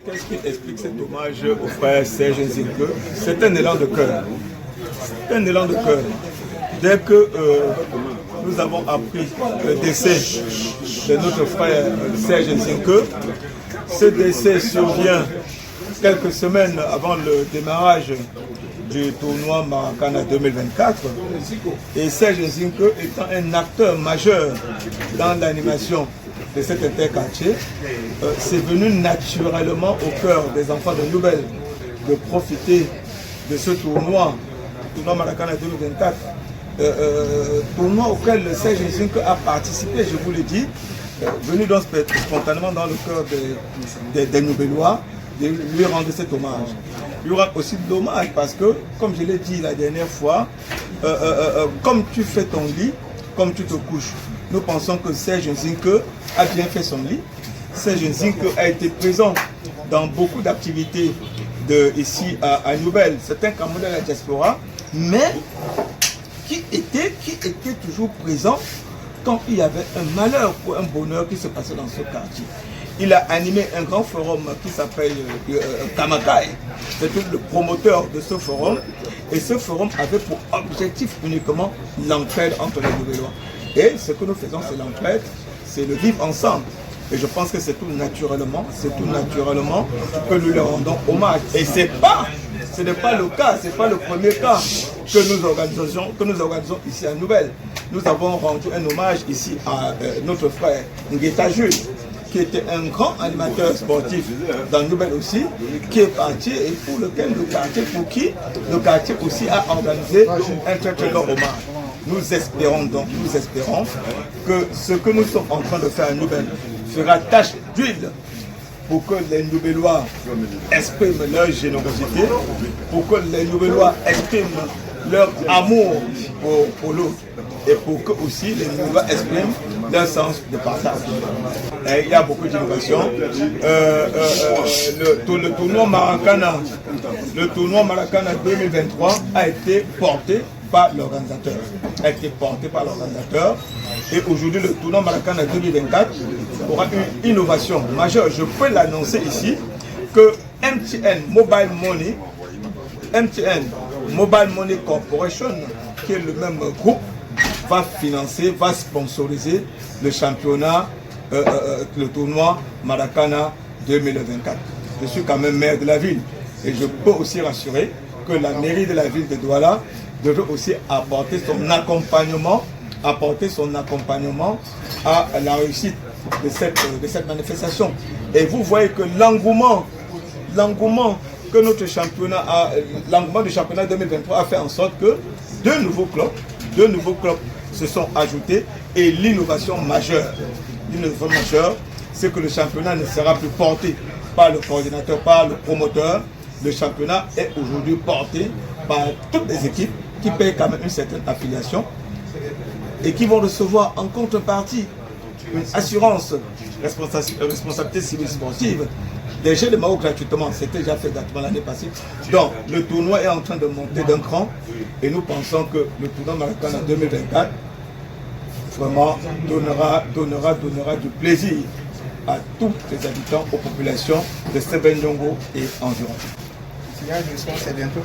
Qu'est-ce qui explique cet hommage au frère Serge Nzinke? C'est un élan de cœur. C'est un élan de cœur. Dès que nous avons appris le décès de notre frère Serge Nzinke, ce décès survient quelques semaines avant le démarrage du tournoi Maracana 2024. Et Serge Nzinke étant un acteur majeur dans l'animation de cet interquartier, c'est venu naturellement au cœur des enfants de Nouvelle de profiter de ce tournoi Maracana 2024, tournoi auquel le Serge Nzinke a participé, je vous le dis, venu donc spontanément dans le cœur des Nouvelles-Lois, de lui rendre cet hommage. Lui rendre aussi de l'hommage parce que, comme je l'ai dit la dernière fois, comme tu fais ton lit, comme tu te couches, nous pensons que Serge Nzinke a bien fait son lit. Serge Nzinke a été présent dans beaucoup d'activités ici à Nouvelle. C'est un Camerounais de la diaspora, mais qui était toujours présent quand il y avait un malheur ou un bonheur qui se passait dans ce quartier. Il a animé un grand forum qui s'appelle Kamakai. C'était le promoteur de ce forum. Et ce forum avait pour objectif uniquement l'entraide entre les Nouvelles-Lois. Et ce que nous faisons, c'est l'entraide, c'est le vivre ensemble. Et je pense que c'est tout naturellement que nous leur rendons hommage. Et ce n'est pas le cas, ce n'est pas le premier cas que nous organisons ici à Nouvelle. Nous avons rendu un hommage ici à notre frère Ngueta Jules, qui était un grand animateur sportif dans Nouvelle aussi, qui est parti et pour le quartier aussi a organisé un très grand hommage. Nous espérons que ce que nous sommes en train de faire à Nouvelle sera tache d'huile pour que les Nouvelles-Lois expriment leur générosité, pour que les Nouvelles-Lois expriment leur amour pour l'autre et pour que aussi les Nouvelles-Lois expriment leur sens de partage. Et il y a beaucoup d'innovations. Le tournoi Maracana 2023 a été porté par l'organisateur. Et aujourd'hui, le tournoi Maracana 2024 aura une innovation majeure. Je peux l'annoncer ici que MTN Mobile Money Corporation, qui est le même groupe, va financer, va sponsoriser le championnat, le tournoi Maracana 2024. Je suis quand même maire de la ville et je peux aussi rassurer que la mairie de la ville de Douala devrait aussi apporter son accompagnement à la réussite de cette manifestation. Et vous voyez que l'engouement que notre championnat l'engouement du championnat 2023 a fait en sorte que deux nouveaux clubs se sont ajoutés. Et l'innovation majeure, c'est que le championnat ne sera plus porté par le coordinateur, par le promoteur. Le championnat est aujourd'hui porté par toutes les équipes qui payent quand même une certaine affiliation et qui vont recevoir en contrepartie une assurance responsabilité civile sportive des Jeux de Maroc gratuitement. C'était déjà fait gratuitement l'année passée. Donc le tournoi est en train de monter d'un cran et nous pensons que le tournoi Maracana 2024 vraiment donnera du plaisir à tous les habitants, aux populations de Sebendongo et environ. Le tirage au sort, c'est bientôt?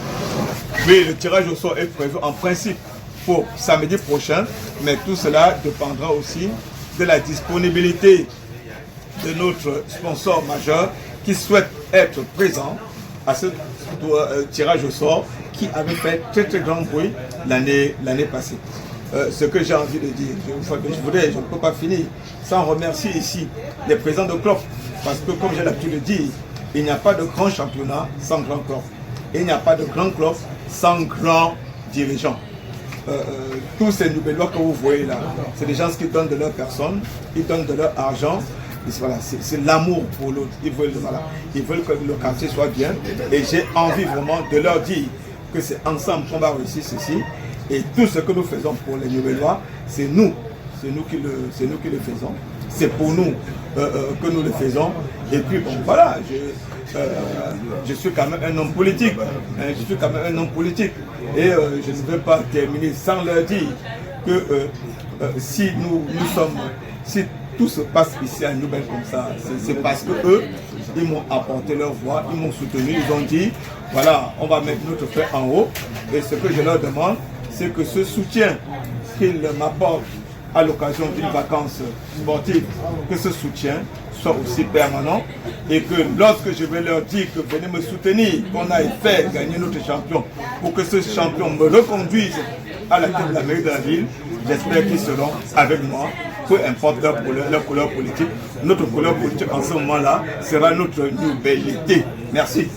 Oui, le tirage au sort est prévu en principe pour samedi prochain, mais tout cela dépendra aussi de la disponibilité de notre sponsor majeur qui souhaite être présent à ce tirage au sort qui avait fait très grand bruit l'année passée. Ce que j'ai envie de dire, je ne peux pas finir sans remercier ici les présidents de club, parce que comme j'ai l'habitude de dire, il n'y a pas de grand championnat sans grand club. Et il n'y a pas de grand club sans grand dirigeant. Tous ces Nouvelles-Lois que vous voyez là, c'est des gens qui donnent de leur personne, ils donnent de leur argent. Voilà, c'est l'amour pour l'autre. Ils veulent que le quartier soit bien. Et j'ai envie vraiment de leur dire que c'est ensemble qu'on va réussir ceci. Et tout ce que nous faisons pour les Nouvelles-Lois, c'est nous qui le faisons. C'est pour nous que nous le faisons. Et puis bon, voilà, je suis quand même un homme politique. Et je ne veux pas terminer sans leur dire que si tout se passe ici à Nouvelle comme ça, c'est parce que eux, ils m'ont apporté leur voix, ils m'ont soutenu, ils ont dit, voilà, on va mettre notre frère en haut. Et ce que je leur demande, c'est que ce soutien qu'ils m'apportent à l'occasion d'une vacance sportive, que ce soutien soit aussi permanent et que lorsque je vais leur dire que venez me soutenir, qu'on aille faire gagner notre champion, pour que ce champion me reconduise à la tête de la mairie de la ville, j'espère qu'ils seront avec moi, peu importe leur couleur politique. Notre couleur politique en ce moment-là sera notre nouvelle idée. Merci.